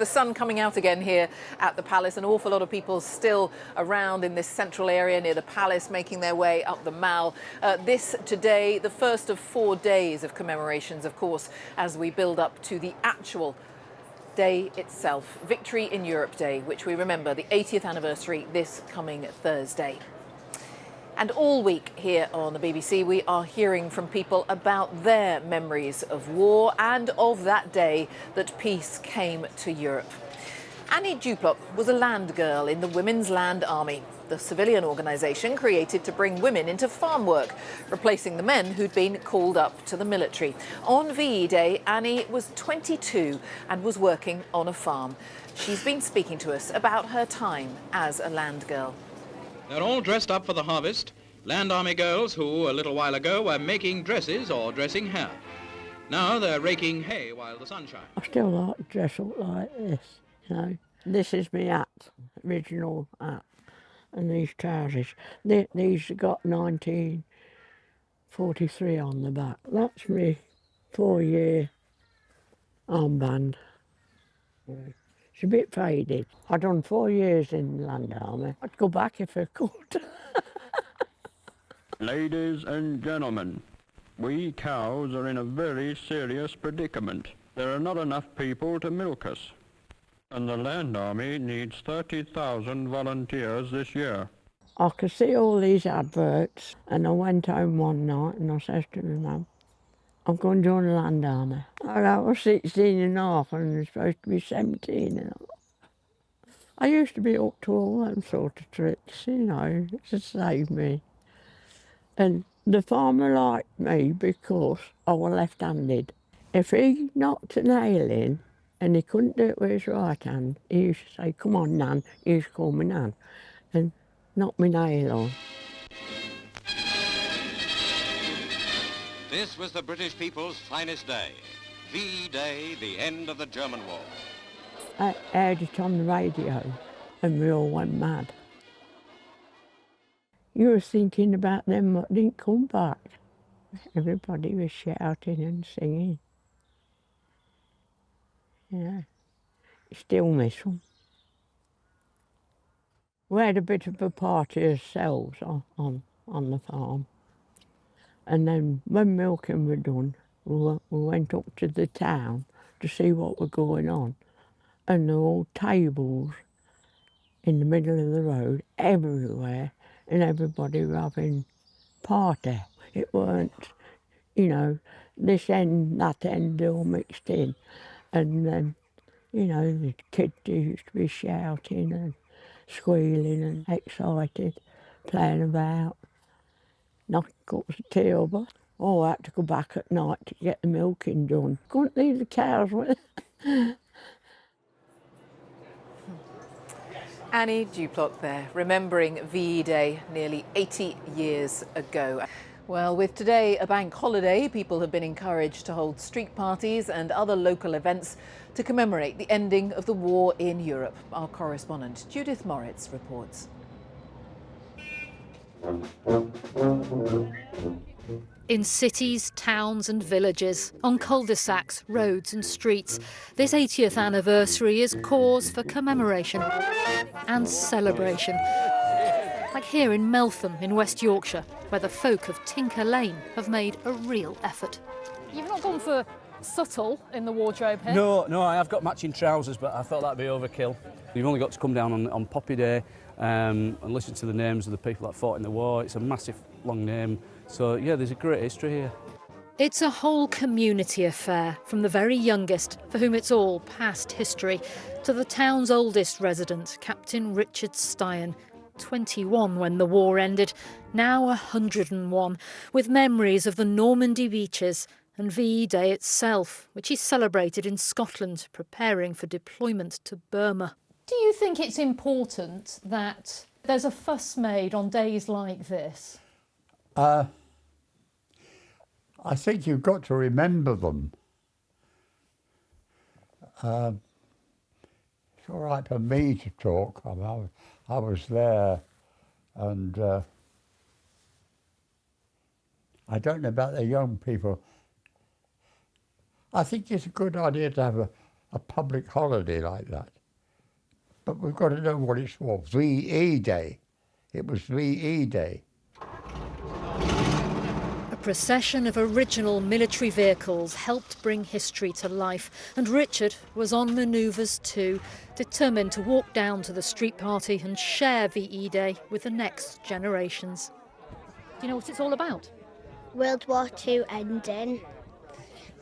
The sun coming out again here at the palace. An awful lot of people still around in this central area near the palace, making their way up the Mall. This today, the first of 4 days of commemorations, of course, as we build up to the actual day itself, Victory in Europe Day, which we remember the 80th anniversary this coming Thursday. And all week here on the BBC, we are hearing from people about their memories of war and of that day that peace came to Europe. Annie Duplock was a land girl in the Women's Land Army, the civilian organisation created to bring women into farm work, replacing the men who'd been called up to the military. On VE Day, Annie was 22 and was working on a farm. She's been speaking to us about her time as a land girl. They're all dressed up for the harvest. Land Army girls who, a little while ago, were making dresses or dressing hair. Now they're raking hay while the sun shines. I still like to dress up like this, you know. This is my hat, original hat, and these trousers. These have got 1943 on the back. That's my 4-year armband. It's a bit faded. I've done 4 years in the Land Army. I'd go back if I could. Ladies and gentlemen, we cows are in a very serious predicament. There are not enough people to milk us, and the Land Army needs 30,000 volunteers this year. I could see all these adverts, and I went home one night and I said to my mum, I'm going to join the Land Army. I was 16 and a half and I was supposed to be 17 and a half. I used to be up to all them sort of tricks, you know, to save me. And the farmer liked me because I was left-handed. If he knocked a nail in and he couldn't do it with his right hand, he used to say, come on, Nan, he used to call me Nan, and knock my nail on. This was the British people's finest day. V-Day, the end of the German war. I heard it on the radio and we all went mad. You were thinking about them that didn't come back. Everybody was shouting and singing. Yeah, still miss them. We had a bit of a party ourselves on the farm. And then when milking were done, we went up to the town to see what was going on. And there were all tables in the middle of the road, everywhere, and everybody were having party. It weren't, you know, this end, that end, all mixed in. And then, you know, the kids used to be shouting and squealing and excited, playing about, knocking cups of tea over. Oh, I had to go back at night to get the milking done. Couldn't leave the cows with Annie Duplock there, remembering VE Day nearly 80 years ago. Well, with today a bank holiday, people have been encouraged to hold street parties and other local events to commemorate the ending of the war in Europe. Our correspondent Judith Moritz reports. In cities, towns and villages, on cul-de-sacs, roads and streets, this 80th anniversary is cause for commemoration and celebration. Like here in Meltham in West Yorkshire, where the folk of Tinker Lane have made a real effort. You've not gone for subtle in the wardrobe here? No, I have got matching trousers, but I thought that'd be overkill. You've only got to come down on Poppy Day and listen to the names of the people that fought in the war. It's a massive, long name. So, yeah, there's a great history here. It's a whole community affair, from the very youngest, for whom it's all past history, to the town's oldest resident, Captain Richard Stein, 21 when the war ended, now 101, with memories of the Normandy beaches and VE Day itself, which he celebrated in Scotland, preparing for deployment to Burma. Do you think it's important that there's a fuss made on days like this? I think you've got to remember them. It's all right for me to talk. I was there, and I don't know about the young people. I think it's a good idea to have a public holiday like that. But we've got to know what it's for. VE Day. It was VE Day. A procession of original military vehicles helped bring history to life, and Richard was on manoeuvres too, determined to walk down to the street party and share VE Day with the next generations. Do you know what it's all about? World War II ending,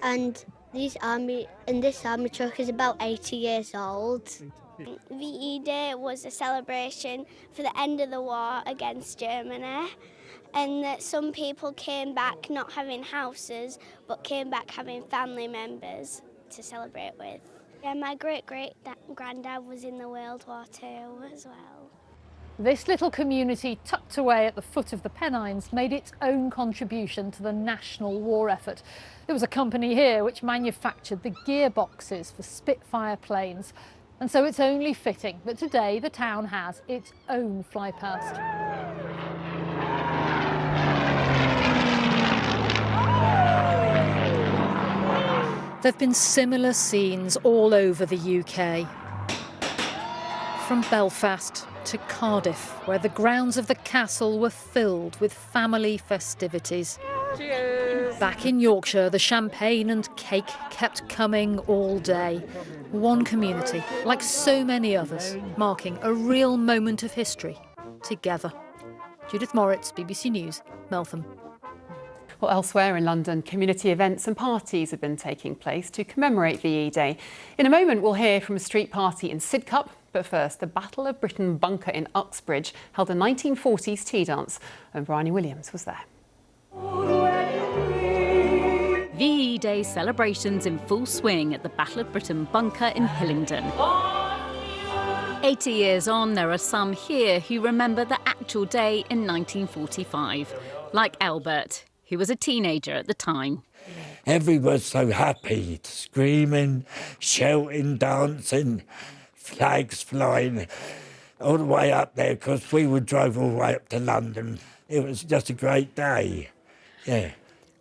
and this army truck is about 80 years old. VE Day was a celebration for the end of the war against Germany, and that some people came back not having houses, but came back having family members to celebrate with. Yeah, my great-great-granddad was in the World War II as well. This little community tucked away at the foot of the Pennines made its own contribution to the national war effort. There was a company here which manufactured the gearboxes for Spitfire planes, and so it's only fitting that today the town has its own flypast. There have been similar scenes all over the UK. From Belfast to Cardiff, where the grounds of the castle were filled with family festivities. Cheers! Back in Yorkshire, the champagne and cake kept coming all day. One community, like so many others, marking a real moment of history together. Judith Moritz, BBC News, Meltham. Well, elsewhere in London, community events and parties have been taking place to commemorate VE Day. In a moment, we'll hear from a street party in Sidcup. But first, the Battle of Britain bunker in Uxbridge held a 1940s tea dance, and Bryony Williams was there. VE Day celebrations in full swing at the Battle of Britain bunker in Hillingdon. 80 years on, there are some here who remember the actual day in 1945, like Albert, who was a teenager at the time. Everyone's so happy, screaming, shouting, dancing, flags flying all the way up there, because we would drive all the way up to London. It was just a great day, yeah.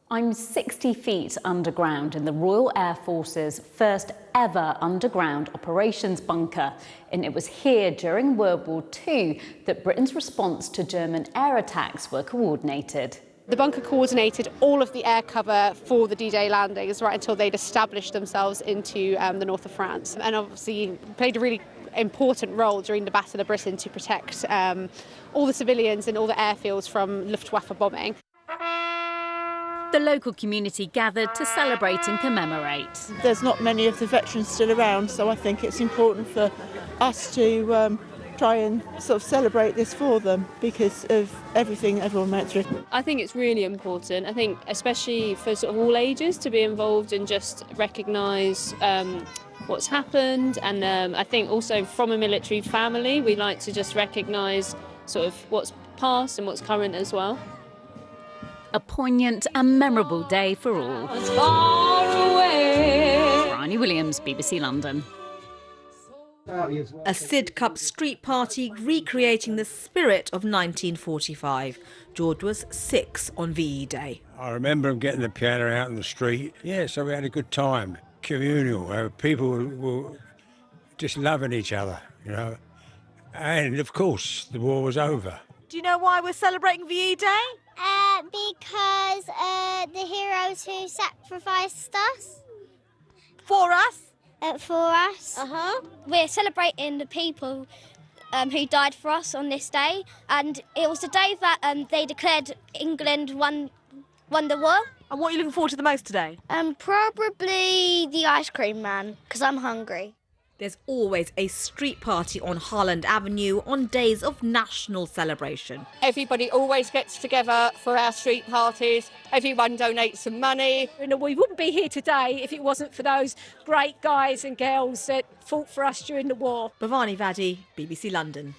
I'm 60 feet underground in the Royal Air Force's first ever underground operations bunker, and it was here during World War II that Britain's response to German air attacks were coordinated. The bunker coordinated all of the air cover for the D-Day landings right until they'd established themselves into the north of France, and obviously played a really important role during the Battle of Britain to protect all the civilians and all the airfields from Luftwaffe bombing. The local community gathered to celebrate and commemorate. There's not many of the veterans still around, so I think it's important for us to try and sort of celebrate this for them because of everything everyone went through. I think it's really important. I think especially for sort of all ages to be involved and just recognise what's happened, and I think also from a military family we like to just recognise sort of what's past and what's current as well. A poignant and memorable day for all. Bryony Williams, BBC London. A Sidcup street party recreating the spirit of 1945. George was 6 on VE Day. I remember him getting the piano out in the street. Yeah, so we had a good time. Communal. People were just loving each other, you know. And, of course, the war was over. Do you know why we're celebrating VE Day? Because the heroes who sacrificed us. For us? For us. We're celebrating the people who died for us on this day, and it was the day that they declared England won the war. And what are you looking forward to the most today? Probably the ice cream man, because I'm hungry. There's always a street party on Harland Avenue on days of national celebration. Everybody always gets together for our street parties. Everyone donates some money. We wouldn't be here today if it wasn't for those great guys and girls that fought for us during the war. Bhavani Vaddy, BBC London.